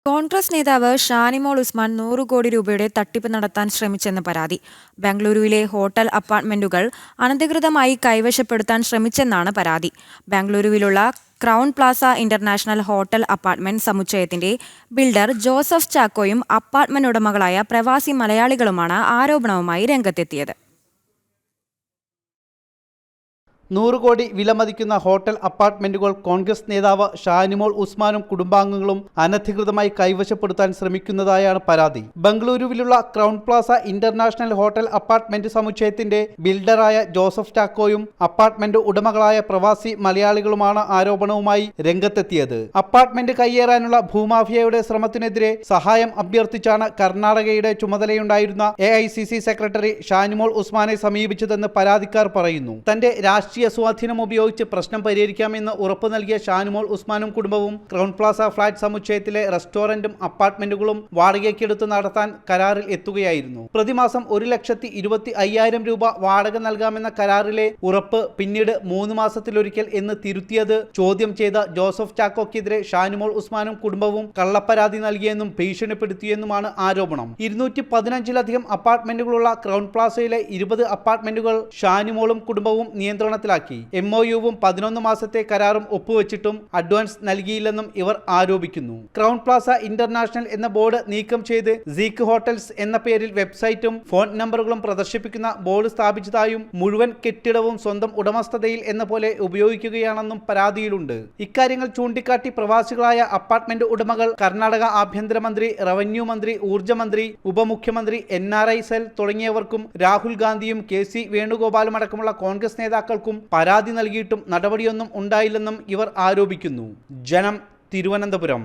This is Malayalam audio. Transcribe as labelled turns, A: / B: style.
A: കോൺഗ്രസ് നേതാവ് ഷാനിമോൾ ഉസ്മാൻ 100 കോടി രൂപയുടെ തട്ടിപ്പ് നടത്താൻ ശ്രമിച്ചെന്ന് പരാതി. ബംഗളൂരുവിലെ ഹോട്ടൽ അപ്പാർട്ട്മെന്റുകൾ അനധികൃതമായി കൈവശപ്പെടുത്താൻ ശ്രമിച്ചെന്നാണ് പരാതി. ബംഗളൂരുവിലുള്ള crown plaza international hotel apartment സമുച്ചയത്തിന്റെ ബിൽഡർ ജോസഫ് ചാക്കോയും അപ്പാർട്ട്മെന്റ് ഉടമകളായ പ്രവാസി മലയാളികളുമാണ് ആരോപണവുമായി രംഗത്തെത്തിയത്.
B: 100 കോടി വിലമതിക്കുന്ന ഹോട്ടൽ അപ്പാർട്ട്മെന്റുകൾ കോൺഗ്രസ് നേതാവ് ഷാനിമോൾ ഉസ്മാനും കുടുംബാംഗങ്ങളും അനധികൃതമായി കൈവശപ്പെടുത്താൻ ശ്രമിക്കുന്നതായാണ് പരാതി. ബംഗളൂരുവിലുള്ള crown plaza international hotel apartment സമുച്ചയത്തിന്റെ ബിൽഡറായ ജോസഫ് ചാക്കോയും അപ്പാർട്ട്മെന്റ് ഉടമകളായ പ്രവാസി മലയാളികളുമാണ് ആരോപണവുമായി രംഗത്തെത്തിയത്. അപ്പാർട്ട്മെന്റ് കയ്യേറാനുള്ള ഭൂമാഫിയയുടെ ശ്രമത്തിനെതിരെ സഹായം അഭ്യർത്ഥിച്ചാണ് കർണാടകയുടെ ചുമതലയുണ്ടായിരുന്ന AICC സെക്രട്ടറി ഷാനിമോൾ ഉസ്മാനെ സമീപിച്ചതെന്ന് പരാതിക്കാർ പറയുന്നു. തന്റെ രാഷ്ട്രീയ സ്വാധീനം ഉപയോഗിച്ച് പ്രശ്നം പരിഹരിക്കാമെന്ന് ഉറപ്പു നൽകിയ ഷാനിമോൾ ഉസ്മാനും കുടുംബവും ക്രൗൺ പ്ലാസ ഫ്ളാറ്റ് സമുച്ചയത്തിലെ റെസ്റ്റോറന്റും അപ്പാർട്ട്മെന്റുകളും വാടകയ്ക്കെടുത്ത് നടത്താൻ കരാറിൽ എത്തുകയായിരുന്നു. പ്രതിമാസം 1,25,000 രൂപ വാടക നൽകാമെന്ന കരാറിലെ ഉറപ്പ് പിന്നീട് 3 മാസത്തിലൊരിക്കൽ എന്ന് തിരുത്തിയത് ചോദ്യം ചെയ്ത ജോസഫ് ചാക്കോക്കെതിരെ ഷാനിമോൾ ഉസ്മാനും കുടുംബവും കള്ളപ്പരാതി നൽകിയെന്നും ഭീഷണിപ്പെടുത്തിയെന്നുമാണ് ആരോപണം. 215ലധികം അപ്പാർട്ട്മെന്റുകളുള്ള ക്രൗൺ പ്ലാസയിലെ 20 അപ്പാർട്ട്മെന്റുകൾ ഷാനിമോളും കുടുംബവും നിയന്ത്രണത്തിലാക്കി. MOUവും 11 മാസത്തെ കരാറും ഒപ്പുവെച്ചിട്ടും അഡ്വാൻസ് നൽകിയില്ലെന്നും ഇവർ ആരോപിക്കുന്നു. ക്രൗൺ പ്ലാസ ഇന്റർനാഷണൽ എന്ന ബോർഡ് നീക്കം ചെയ്ത് സീക്ക് ഹോട്ടൽസ് എന്ന പേരിൽ വെബ്സൈറ്റും ഫോൺ നമ്പറുകളും പ്രദർശിപ്പിക്കുന്ന ബോർഡ് സ്ഥാപിച്ചതായും മുഴുവൻ കെട്ടിടവും സ്വന്തം ഉടമസ്ഥതയിൽ എന്ന പോലെ ഉപയോഗിക്കുകയാണെന്നും പരാതിയിലുണ്ട്. ഇക്കാര്യങ്ങൾ ചൂണ്ടിക്കാട്ടി പ്രവാസികളായ അപ്പാർട്ട്മെന്റ് ഉടമകൾ കർണാടക ആഭ്യന്തരമന്ത്രി, റവന്യൂ മന്ത്രി, ഊർജ്ജമന്ത്രി, ഉപമുഖ്യമന്ത്രി, NRI സെൽ തുടങ്ങിയവർക്കും രാഹുൽ ഗാന്ധിയും KC വേണുഗോപാലും അടക്കമുള്ള കോൺഗ്രസ് നേതാക്കൾക്കും പരാതി നൽകിയിട്ടും നടപടിയൊന്നും ഉണ്ടായില്ലെന്നും ഇവർ ആരോപിക്കുന്നു. ജനം, തിരുവനന്തപുരം.